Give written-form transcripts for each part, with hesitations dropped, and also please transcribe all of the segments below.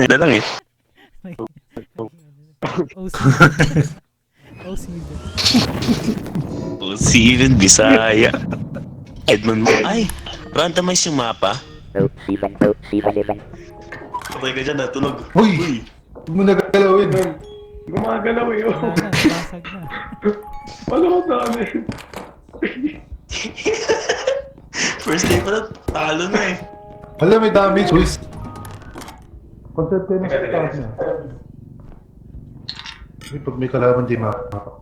Na lang eh. O7. Steven Bisaya. Edmond mo. Ay, randomize yung mapa. Patay ka dyan, natulog. Uy! Huwag mo nagalawin. Gumagalaw eh. Wala na, nabasag na. Wala ko sa amin. First day pa na, talo na eh. Alam, may damage, Wiz. Concept kayo ng taas niya. Uy, pag may kalaban, di maka.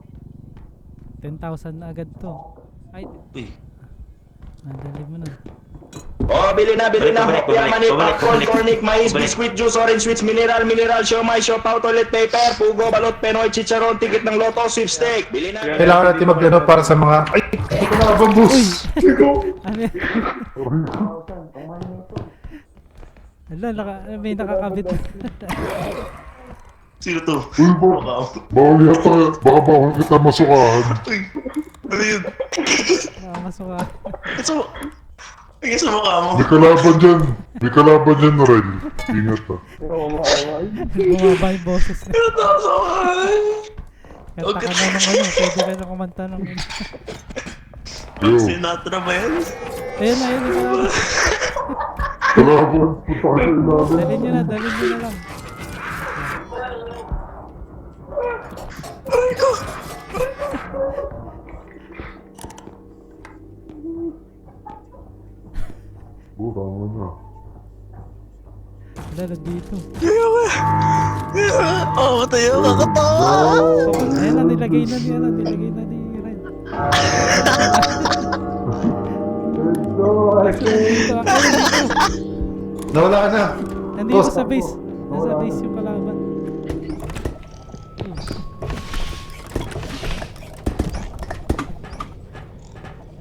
10,000 na agad to. Ay, Uy. nadali mo na. Oh, bili na. Balik, Hopya, mani, popcorn, balik. cornic, mais, Balik. biscuit, juice, orange sweets, mineral, siomay, siopaw, toilet paper, pugo, balot, penoy, chicharon, ticket ng loto, sweepstake. Bili na. Kailangan natin mag-ano para sa mga... Ay! May kalaban, boss! Ano yan? Ala, may nakakabit. Sino to? Bawal yata, baka bawal kita masukahan. Uy, ano yun? Nakamasok ka. Ay, sa mukha mo. May kalaban dyan, Ren. Ingat ha. Bumaba yung boses na. Huwag Kanta ka ka na ng ano, pwede ka na kumanta ng ano. Yo, Sinatra ba yan? Ayun na, ayun na. kalaban, punta ka sa ilalim. Dalhin nyo na lang. Tama na. Wala, nandito. Oo, tayo, kakatawa. Ayun na, nilagay na ni Ren. Dito, Nawala ka na. nandito sa base. Nasa base yung kalaban.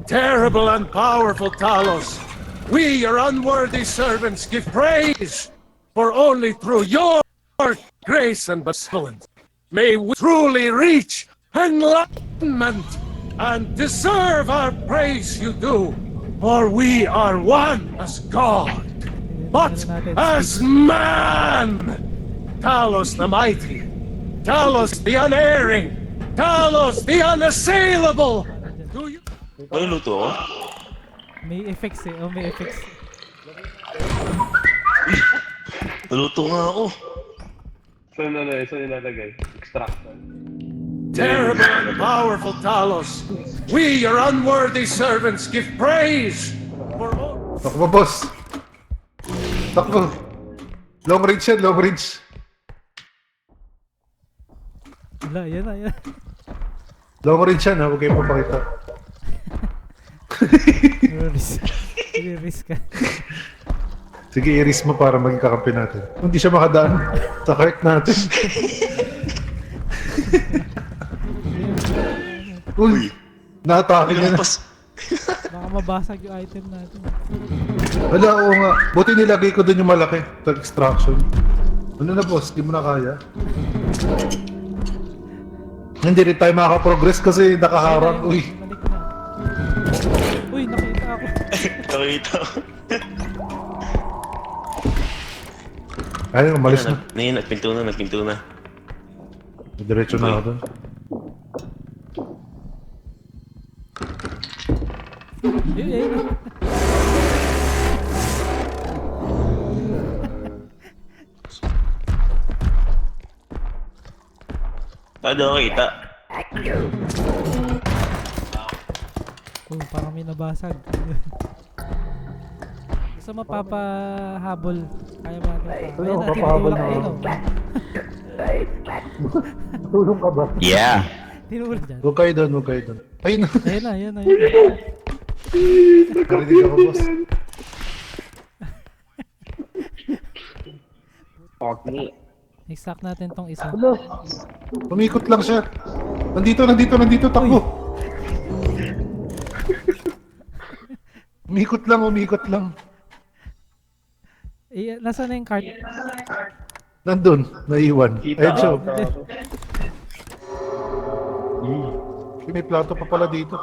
Terrible and powerful Talos, we, your unworthy servants, give praise, for only through your grace and benevolence may we truly reach enlightenment and deserve our praise you do, for we are one as God, but as man. Talos the mighty, Talos the unerring, Talos the unassailable. Do you... Ano luto ko? May effects eh. Oh, may effects. Naluto nga ako. Saan nilalagay? Extraction. Terrible and powerful Talos, we, your unworthy servants, give praise for all... Takbo, boss. Takbo. Long range yan, long range. Wala, yan na, yan. Long range yan, ha? Huwag kayo papakita. I-risk ka. Sige, i-risk mo para maging kakampi natin. Kung di siya makadaan sa cart natin. Uy! Naatake niya na. Lampas. Baka mabasag yung item natin. Wala, oo nga. Buti nilagay ko dun yung malaki. Ito, extraction. Ano na, boss? Di mo na kaya? Hindi rin tayo makaka-progress kasi nakaharang. Uy! Balik na. Uy, nakita ako. Nakita ko. Ayun, umalis na. Ngayon, nagpinto na. Diretso na ako dun. Ayun. Ano kita? Oh, parang may nabasag. Gusto mo papahabol? Kaya ba natin? Ano, Ayun na, papahabol tinutulak. na Ayun ako. oh. Tulong ka ba? Yeah. Tinulak dyan. Huwag kayo dun, huwag kayo dun. Ayun na. Ayun na. Karinig ako, boss. I-stack natin tong isa. Umikot lang siya. Nandito, takbo. Umikot lang. Nasaan na yung cart? Nandun, naiwan. Ayan siya. May plato pa pala dito.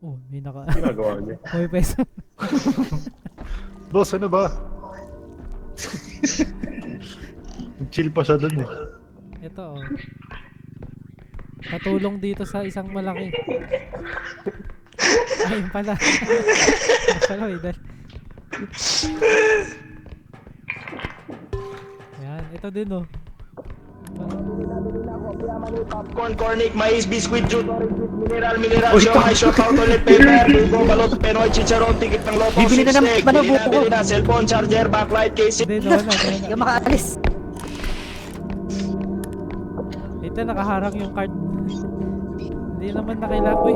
Oh, may naka... Ginagawa niya. May peso. Boss, ano ba? Chill pa siya dun eh. Ito, oh. Katulong dito sa isang malaki. Ayun pala. Ayun pala, may dal. Ayan, ito din, oh. Popcorn, cornic, mais, biscuit, juice, orange juice, mineral, siomay, siopaw, toilet paper, pugo, balot, penoy, chicharon, ticket ng loto, Bibili na sipsteak, naman bili ako. bili na, cellphone, charger, backlight, casing. Hindi, wala. Hindi ka makaalis. Ito, nakaharang yung card. Hindi naman na kailangan. Uy!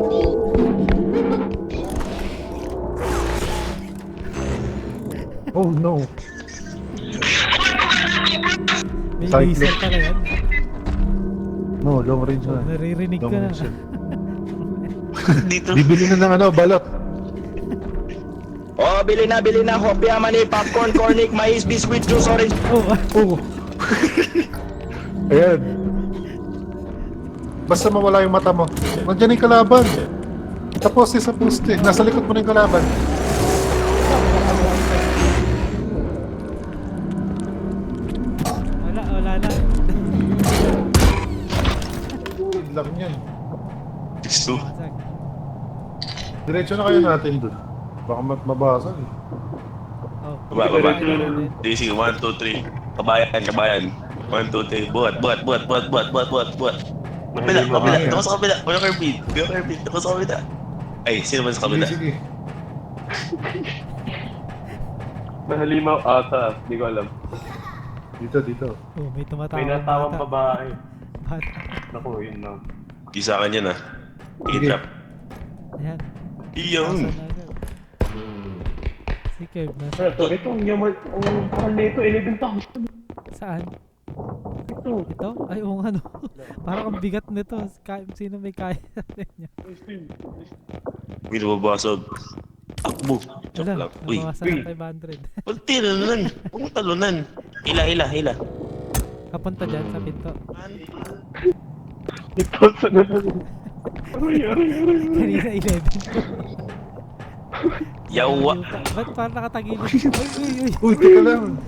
Oh no. May Cyclone. laser pala yan. No, long range na. Naririnig Long ka na. range yan. Dito. Bibili na ng ano, balot. Oh, bili na, hopya, mani, popcorn, cornic, mais, biscuit, juice, orange. Oh, Oh. Ayan. Basta mawala yung mata mo. Nandiyan yung kalaban. Tapos sa poste. Nasa likod mo na yung kalaban. wala na. Lang yan. Gusto. Basag. Diretso na kayo natin dun. Baka mabasag eh. Oh. Baba. Di, sige, 1, 2, 3. Kabayan. 1, 2, 3. Buhat. Kabila. Ako sa kabila. Kuya Kirby. Ako sa kabila. Ay, sino man sa kabila? Sige. Mahalimaw ata, di ko alam. Dito. Oh, may tumatawag. May natawang babae. Bata. Naku, yun na. Di sa akin yan ah. Sige. I-trap. Ayan. Iyon. Nasa na agad. Si Kev na. Ito, ang yaman, ang mahal na ito, 11,000. Saan? Ito? Ay, oo nga no. Parang ang bigat nito. Sino may kaya sa niya? May nababasag. Takbo. Joke Wala, lang. Uy. nabawasan ng 500. Kunti na nun. Huwag mo talunan. Hila. Kapunta dyan sa pinto. Ito, sa naman. Kanina 11. Yawa. Ba't parang nakatagilid? Uy. Uy, teka lang.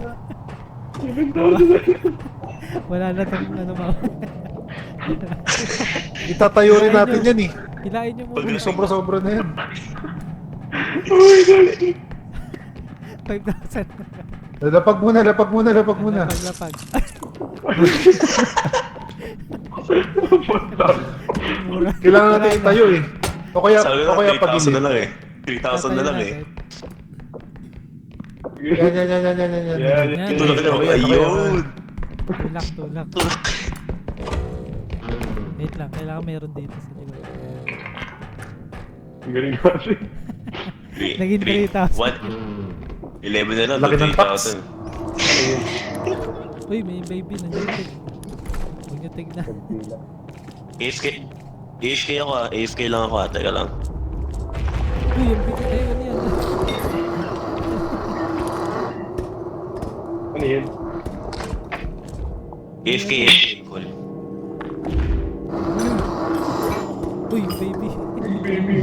Wala na itong ano ma. Itatayo rin natin yan eh. Hilain nyo muna. Uy, sobra-sobra na yan. 5,000. Lapag muna. Lapag. Mura. Kailangan natin itayo eh. O kaya Sabi na, 3,000 na pagilid. lang eh. 3,000 na lang eh. Yan. Yan. Tulak na ako. Ayun. Tulak. Wait lang, kailangan meron dito sa likod. Ang galing kasi. Naging 3,000. 11 na lang. Laki ng tax. 3,000. Uy, may baby nandiyan. Huwag nyo tignan. AFK ako ah. AFK lang ako ah. Teka lang. Uy, yung bigat. Ay, ano yan? Ano yun? AFK. Cool. Uy, baby. Baby.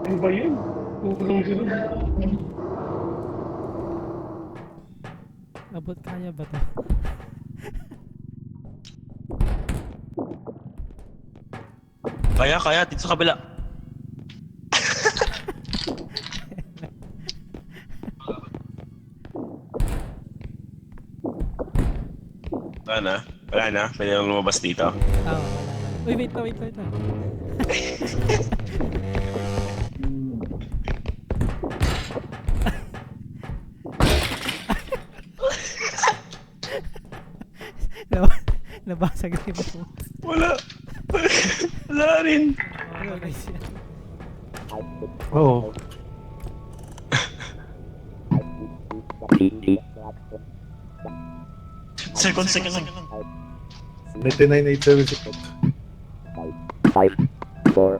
Ano ba yun? Kukulong sila. Abot kaya ba to? Kaya. Dito sa kabila. Wala na. Pwede nang lumabas dito. Wala. Uy, wait lang. Nabasag rin mo. Wala rin. Oh, guys yan. Oo. Second. 99,876. 5, 4,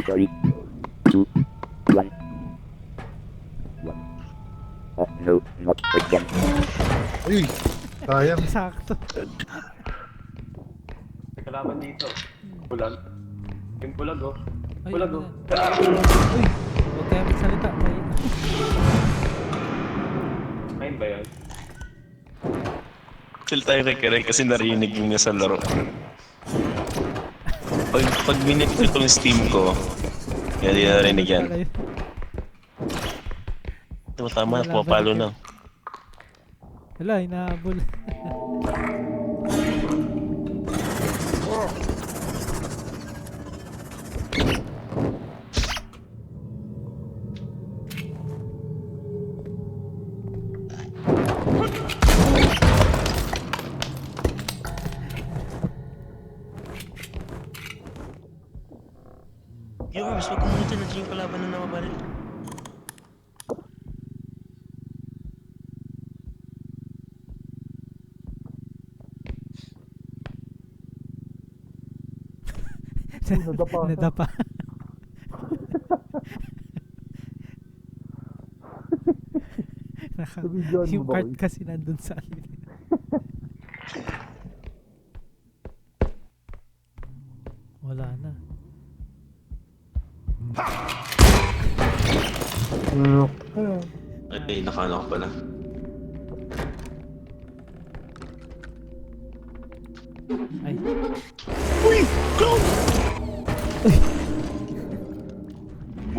3, 2, 1. No, not again. Uy, sayang. Sakto. May kalaban dito. Bulag. Yung bulag oh. Ay, Bulag ano oh. na. Uy, huwag kayo magsalita. Ayun ba yun? Chill tayo kay Karen kasi narinig yung niya sa laro. Pag minute ko itong Steam ko, hindi narinig yan. Ito tama, pumapalo na. Wala, hinahabol. Yo, mas wag ko muna dyan. Nandiyan yung kalaban na namabaril. Nadapa. Yung cart kasi nandun sa akin. Wala na. Ay, nakano ko pala. Ay. Uy! Clown!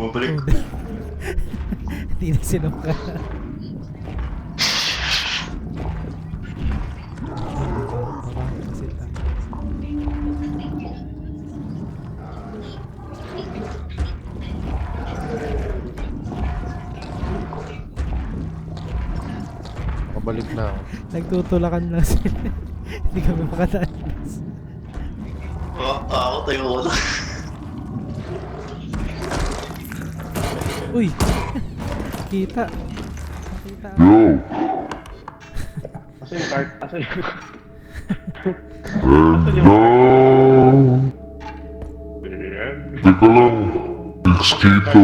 Bumabalik. Hindi na sinuka. Pabalik na ako. Nagtutulakan lang sila. Hindi kami makataas. Ako tayo ko lang. Uy! Kita. Nakita. Yo! Asa yung cart? Asa yung... Hello! Teka lang. Mosquito.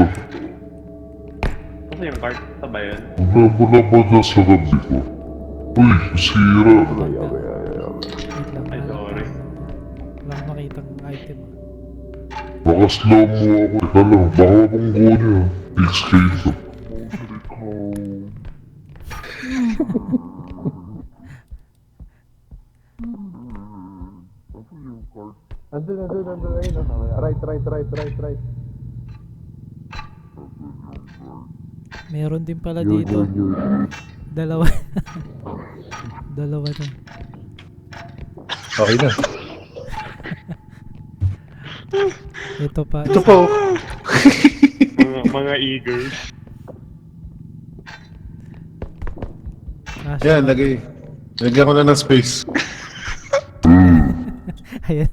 Asa yung cart? Asa ba yun? Wala mo na ba na sa gabi ko? Uy, sira. Wait lang. Ay, sorry. Wala akong makitang item. Baka slow mo ako. Teka lang, baka mabunggo niya. Mosquito. Andun. Ayun. Right. Meron din pala dito. Dalawa. Dalawa na. Okay na. Ito pa. Ito po. Mga eagles. Yan, lagyan ko na ng space. Ayan.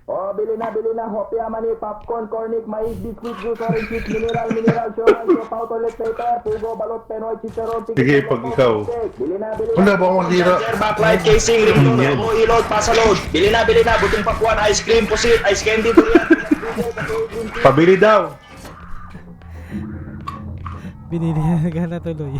Oh, bili na. Hopia, mani, popcorn, cornic, mais, biscuit, juice, orange juice, mineral, siomay, siopaw, toilet paper, pugo, balot, penoy, chicharon, Sige, pag ikaw. Bili na. Wala ba akong tira? Charger, backlight, casing, ringtone, ammo, ilog, pasalod. Bili na. Buting pakwan, ice cream, pusit, ice candy, durian. Pabili daw. Binili na tuloy.